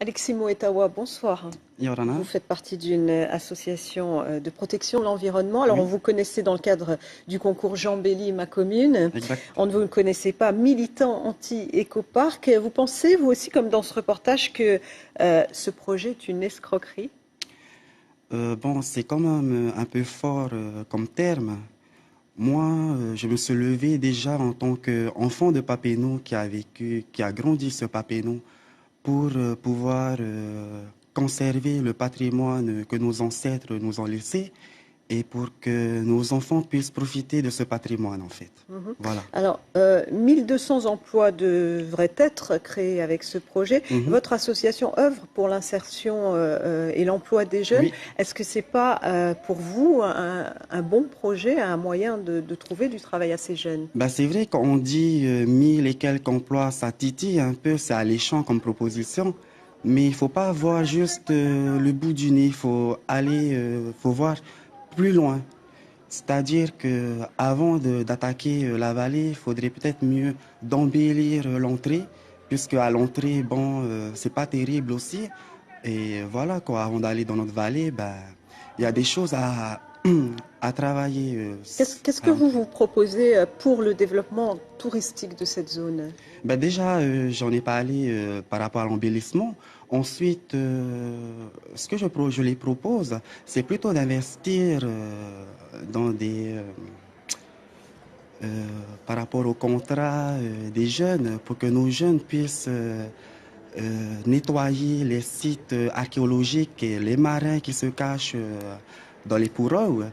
Alexis Moetawa, bonsoir. Yorana. Vous faites partie d'une association de protection de l'environnement. Alors, Oui, on vous connaissait dans le cadre du concours Jean Belly, ma commune. exact. On ne vous connaissait pas militant anti-écoparc. Vous pensez, vous aussi, comme dans ce reportage, que ce projet est une escroquerie? Bon, c'est quand même un peu fort comme terme. Moi, je me suis levé déjà en tant qu'enfant de Papenou qui a vécu, qui a grandi sur Papenou pour pouvoir conserver le patrimoine que nos ancêtres nous ont laissé et pour que nos enfants puissent profiter de ce patrimoine, en fait. Mhm. Voilà. Alors, 1200 emplois devraient être créés avec ce projet. Mhm. Votre association œuvre pour l'insertion et l'emploi des jeunes. Oui. Est-ce que c'est pas pour vous un bon projet, un moyen de trouver du travail à ces jeunes? Bah, c'est vrai, quand on dit 1000 et quelques emplois, ça titille un peu, c'est alléchant comme proposition. Mais il faut pas voir juste le bout du nez, il faut aller, faut voir plus loin. C'est-à-dire que avant d'attaquer la vallée, il faudrait peut-être mieux d'embellir l'entrée, puisque à l'entrée, bon, c'est pas terrible aussi. Et voilà quoi, avant d'aller dans notre vallée, ben, il y a des choses à travailler Qu'est-ce à que vous l'entrée. vous proposez pour le développement touristique de cette zone? Ben déjà, j'en ai parlé par rapport à l'embellissement. Ensuite, ce que je les propose, c'est plutôt d'investir dans par rapport au contrat des jeunes, pour que nos jeunes puissent nettoyer les sites archéologiques et les marins qui se cachent dans les pirogues,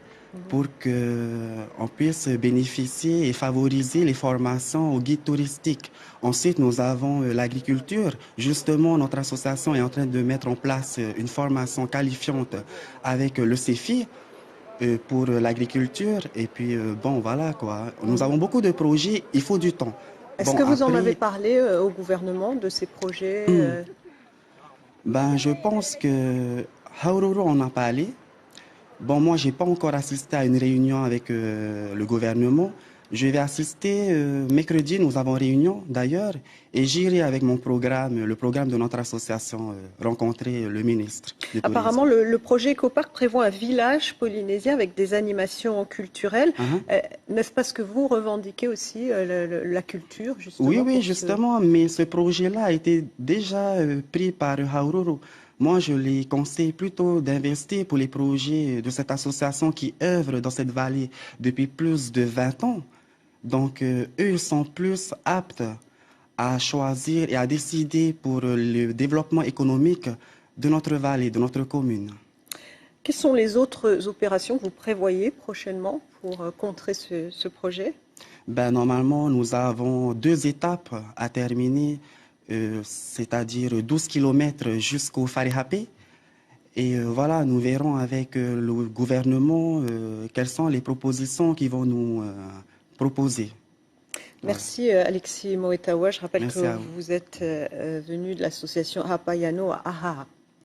pour qu'on puisse bénéficier et favoriser les formations aux guides touristiques. Ensuite, nous avons l'agriculture. Justement, notre association est en train de mettre en place une formation qualifiante avec le CEFI pour l'agriculture. Et puis, bon, voilà quoi. Nous avons beaucoup de projets, il faut du temps. Est-ce Bon, que vous en avez après, parlé au gouvernement de ces projets ben, je pense que Haururu en a parlé. Bon, moi, j'ai pas encore assisté à une réunion avec le gouvernement. Je vais assister mercredi, nous avons réunion d'ailleurs, et j'irai avec mon programme, le programme de notre association, rencontrer le ministre du Apparemment, Tourisme. le projet Ecoparc prévoit un village polynésien avec des animations culturelles. Hein? N'est-ce pas ce que vous revendiquez aussi, la culture, Oui, justement, oui, pour ce... justement, mais ce projet-là a été déjà pris par Haururu. Moi, je les conseille plutôt d'investir pour les projets de cette association qui œuvre dans cette vallée depuis plus de 20 ans. Donc, eux sont plus aptes à choisir et à décider pour le développement économique de notre vallée, de notre commune. Quelles sont les autres opérations que vous prévoyez prochainement pour contrer ce projet? Ben, normalement, nous avons deux étapes à terminer, c'est-à-dire 12 kilomètres jusqu'au Farihapé. Et voilà, nous verrons avec le gouvernement quelles sont les propositions qu'ils vont nous proposer. Voilà. Merci Alexis Moetawa. Je rappelle que Merci à vous. vous êtes venu de l'association Hapayano à Aha.